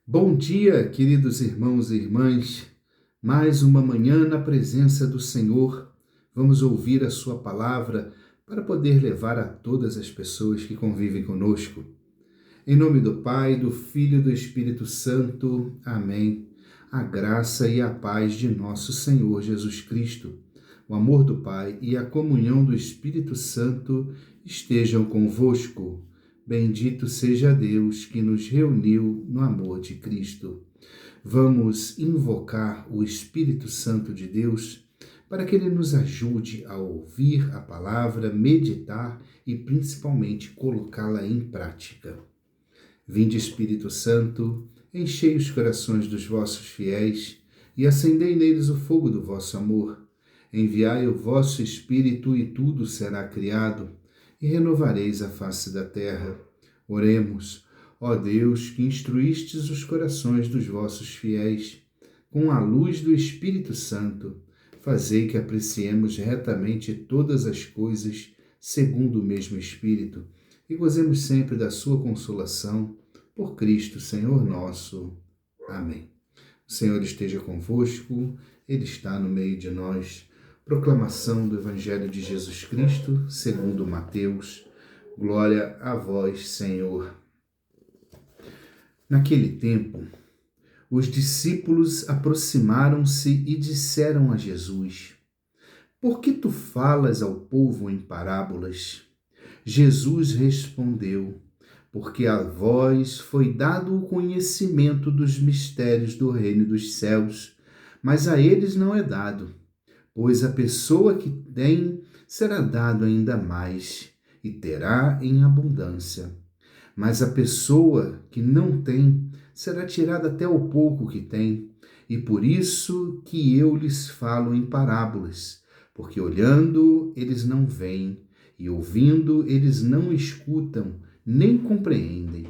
Bom dia, queridos irmãos e irmãs. Mais uma manhã na presença do Senhor. Vamos ouvir a sua palavra para poder levar a todas as pessoas que convivem conosco. Em nome do Pai, do Filho e do Espírito Santo. Amém. A graça e a paz de nosso Senhor Jesus Cristo, o amor do Pai e a comunhão do Espírito Santo estejam convosco. Bendito seja Deus que nos reuniu no amor de Cristo. Vamos invocar o Espírito Santo de Deus para que ele nos ajude a ouvir a palavra, meditar e principalmente colocá-la em prática. Vinde, Espírito Santo, enchei os corações dos vossos fiéis e acendei neles o fogo do vosso amor. Enviai o vosso Espírito e tudo será criado, e renovareis a face da terra. Oremos, ó Deus, que instruístes os corações dos vossos fiéis, com a luz do Espírito Santo, fazei que apreciemos retamente todas as coisas segundo o mesmo Espírito, e gozemos sempre da sua consolação, por Cristo, Senhor nosso. Amém. O Senhor esteja convosco, Ele está no meio de nós. Proclamação do Evangelho de Jesus Cristo, segundo Mateus. Glória a vós, Senhor. Naquele tempo, os discípulos aproximaram-se e disseram a Jesus: Por que tu falas ao povo em parábolas? Jesus respondeu: Porque a vós foi dado o conhecimento dos mistérios do reino dos céus, mas a eles não é dado. Pois a pessoa que tem será dado ainda mais, e terá em abundância. Mas a pessoa que não tem será tirada até o pouco que tem, e por isso que eu lhes falo em parábolas, porque olhando eles não veem, e ouvindo eles não escutam, nem compreendem.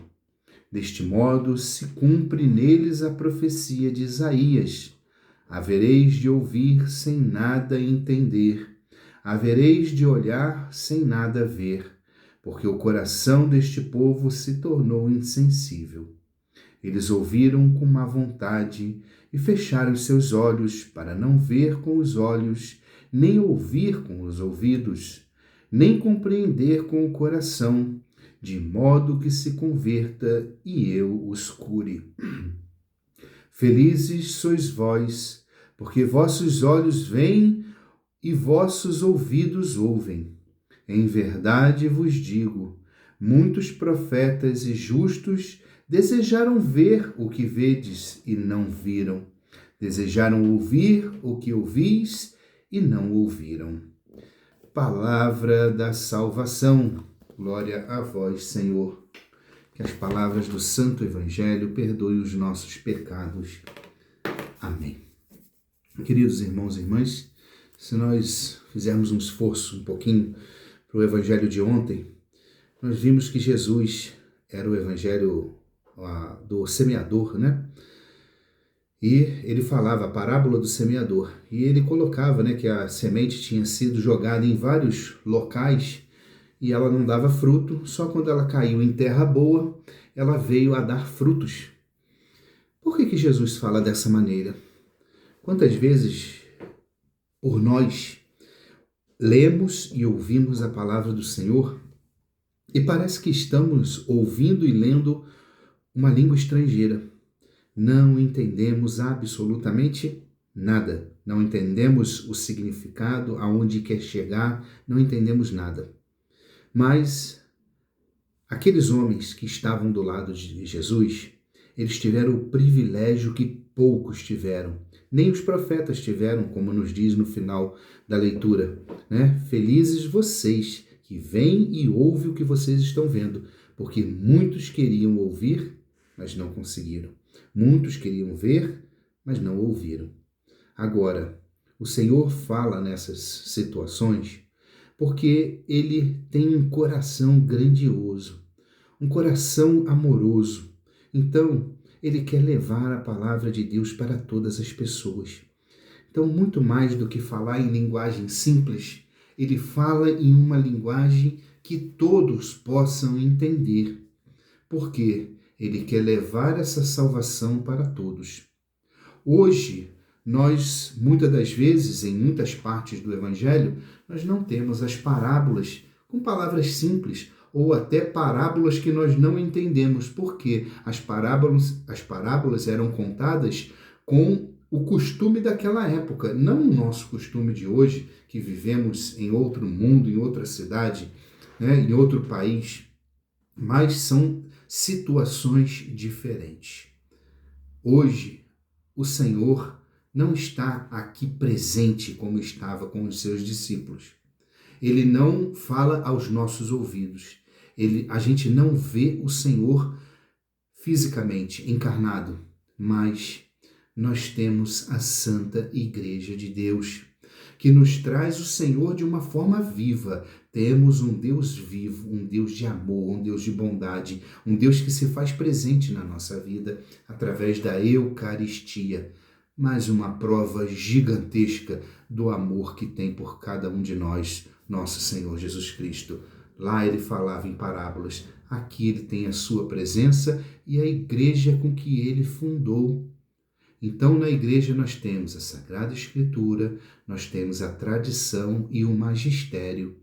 Deste modo se cumpre neles a profecia de Isaías: havereis de ouvir sem nada entender, havereis de olhar sem nada ver, porque o coração deste povo se tornou insensível. Eles ouviram com má vontade e fecharam seus olhos para não ver com os olhos, nem ouvir com os ouvidos, nem compreender com o coração, de modo que se converta e eu os cure. Felizes sois vós, porque vossos olhos veem e vossos ouvidos ouvem. Em verdade vos digo, muitos profetas e justos desejaram ver o que vedes e não viram. Desejaram ouvir o que ouvis e não ouviram. Palavra da salvação. Glória a vós, Senhor. Que as palavras do Santo Evangelho perdoem os nossos pecados. Amém. Queridos irmãos e irmãs, se nós fizermos um esforço um pouquinho para o Evangelho de ontem, nós vimos que Jesus era o Evangelho do semeador, né? E ele falava a parábola do semeador. E ele colocava, né, que a semente tinha sido jogada em vários locais e ela não dava fruto, só quando ela caiu em terra boa, ela veio a dar frutos. Por que Jesus fala dessa maneira? Quantas vezes, por nós, lemos e ouvimos a palavra do Senhor e parece que estamos ouvindo e lendo uma língua estrangeira. Não entendemos absolutamente nada. Não entendemos o significado, aonde quer chegar, não entendemos nada. Mas aqueles homens que estavam do lado de Jesus, eles tiveram o privilégio que poucos tiveram. Nem os profetas tiveram, como nos diz no final da leitura, né? Felizes vocês que veem e ouvem o que vocês estão vendo, porque muitos queriam ouvir, mas não conseguiram. Muitos queriam ver, mas não ouviram. Agora, o Senhor fala nessas situações porque Ele tem um coração grandioso, um coração amoroso. Então, Ele quer levar a palavra de Deus para todas as pessoas. Então, muito mais do que falar em linguagem simples, Ele fala em uma linguagem que todos possam entender. Porque Ele quer levar essa salvação para todos. Hoje, nós, muitas das vezes, em muitas partes do Evangelho, nós não temos as parábolas com palavras simples, ou até parábolas que nós não entendemos, porque as parábolas eram contadas com o costume daquela época, não o nosso costume de hoje, que vivemos em outro mundo, em outra cidade, né, em outro país, mas são situações diferentes. Hoje, o Senhor não está aqui presente como estava com os seus discípulos. Ele não fala aos nossos ouvidos. A gente não vê o Senhor fisicamente, encarnado, mas nós temos a Santa Igreja de Deus, que nos traz o Senhor de uma forma viva. Temos um Deus vivo, um Deus de amor, um Deus de bondade, um Deus que se faz presente na nossa vida através da Eucaristia. Mais uma prova gigantesca do amor que tem por cada um de nós, nosso Senhor Jesus Cristo. Lá ele falava em parábolas, aqui ele tem a sua presença e a igreja com que ele fundou. Então, na igreja nós temos a Sagrada Escritura, nós temos a tradição e o magistério.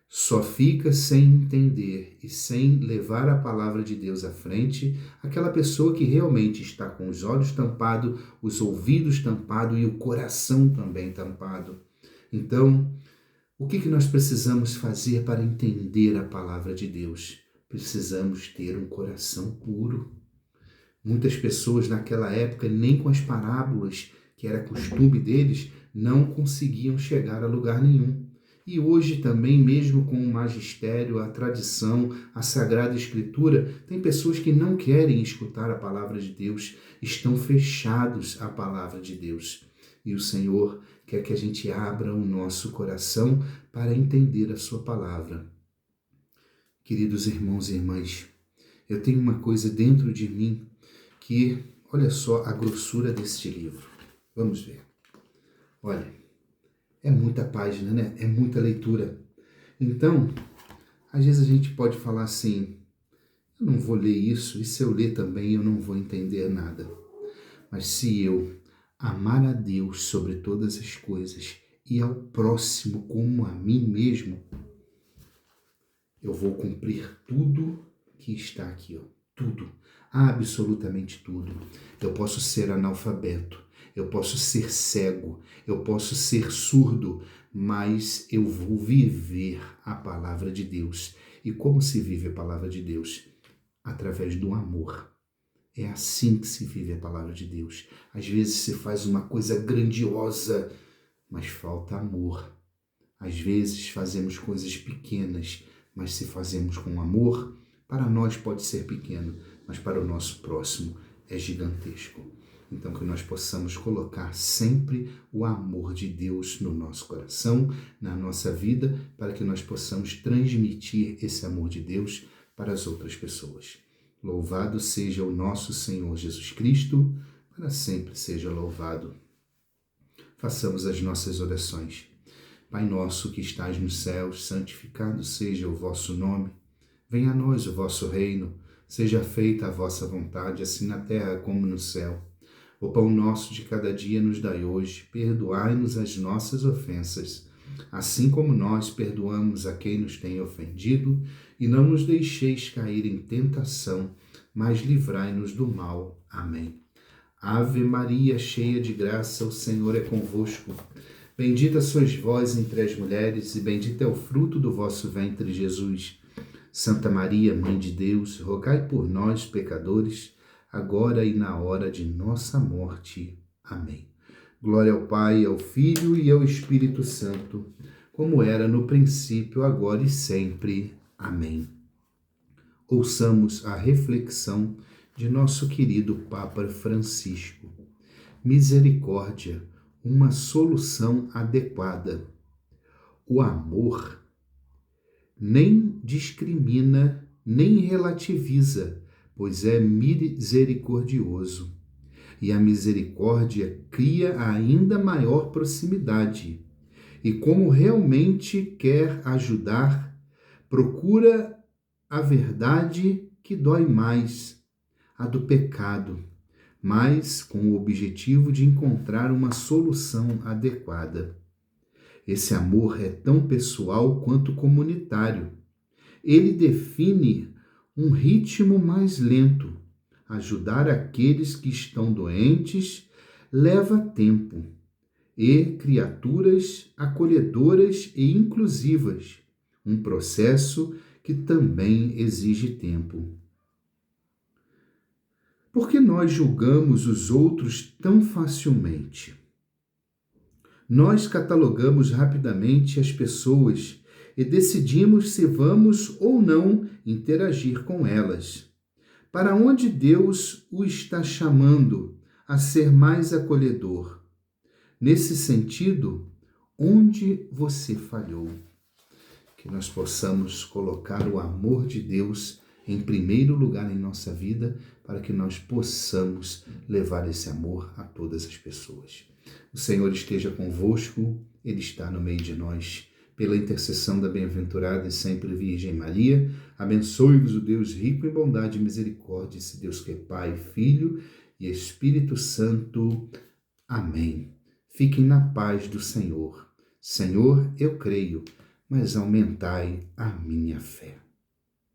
Só fica sem entender e sem levar a palavra de Deus à frente aquela pessoa que realmente está com os olhos tampados, os ouvidos tampados e o coração também tampado. Então, o que nós precisamos fazer para entender a palavra de Deus? Precisamos ter um coração puro. Muitas pessoas naquela época, nem com as parábolas, que era costume deles, não conseguiam chegar a lugar nenhum. E hoje também, mesmo com o magistério, a tradição, a Sagrada Escritura, tem pessoas que não querem escutar a palavra de Deus, estão fechados à palavra de Deus. E o Senhor quer que a gente abra o nosso coração para entender a sua palavra. Queridos irmãos e irmãs, eu tenho uma coisa dentro de mim que, olha só a grossura deste livro. Vamos ver. Olha, é muita página, né? É muita leitura. Então, às vezes a gente pode falar assim, eu não vou ler isso, e se eu ler também eu não vou entender nada. Mas se eu amar a Deus sobre todas as coisas e ao próximo como a mim mesmo, eu vou cumprir tudo que está aqui, ó. Tudo, absolutamente tudo. Eu posso ser analfabeto, eu posso ser cego, eu posso ser surdo, mas eu vou viver a palavra de Deus. E como se vive a palavra de Deus? Através do amor. É assim que se vive a palavra de Deus. Às vezes se faz uma coisa grandiosa, mas falta amor. Às vezes fazemos coisas pequenas, mas se fazemos com amor, para nós pode ser pequeno, mas para o nosso próximo é gigantesco. Então que nós possamos colocar sempre o amor de Deus no nosso coração, na nossa vida, para que nós possamos transmitir esse amor de Deus para as outras pessoas. Louvado seja o nosso Senhor Jesus Cristo, para sempre seja louvado. Façamos as nossas orações. Pai nosso que estais nos céus, santificado seja o vosso nome. Venha a nós o vosso reino, seja feita a vossa vontade, assim na terra como no céu. O pão nosso de cada dia nos dai hoje, perdoai-nos as nossas ofensas, assim como nós perdoamos a quem nos tem ofendido, e não nos deixeis cair em tentação, mas livrai-nos do mal. Amém. Ave Maria, cheia de graça, o Senhor é convosco. Bendita sois vós entre as mulheres, e bendito é o fruto do vosso ventre, Jesus. Santa Maria, Mãe de Deus, rogai por nós, pecadores, agora e na hora de nossa morte. Amém. Glória ao Pai, ao Filho e ao Espírito Santo, como era no princípio, agora e sempre. Amém. Ouçamos a reflexão de nosso querido Papa Francisco. Misericórdia, uma solução adequada. O amor nem discrimina, nem relativiza, pois é misericordioso. E a misericórdia cria ainda maior proximidade. E como realmente quer ajudar, procura a verdade que dói mais, a do pecado, mas com o objetivo de encontrar uma solução adequada. Esse amor é tão pessoal quanto comunitário. Ele define um ritmo mais lento. Ajudar aqueles que estão doentes leva tempo. E criaturas acolhedoras e inclusivas, um processo que também exige tempo. Por que nós julgamos os outros tão facilmente? Nós catalogamos rapidamente as pessoas e decidimos se vamos ou não interagir com elas. Para onde Deus o está chamando a ser mais acolhedor? Nesse sentido, onde você falhou? Que nós possamos colocar o amor de Deus em primeiro lugar em nossa vida, para que nós possamos levar esse amor a todas as pessoas. O Senhor esteja convosco, Ele está no meio de nós. Pela intercessão da bem-aventurada e sempre Virgem Maria, abençoe-vos o Deus rico em bondade e misericórdia, esse Deus que é Pai, Filho e Espírito Santo. Amém. Fiquem na paz do Senhor. Senhor, eu creio, mas aumentai a minha fé.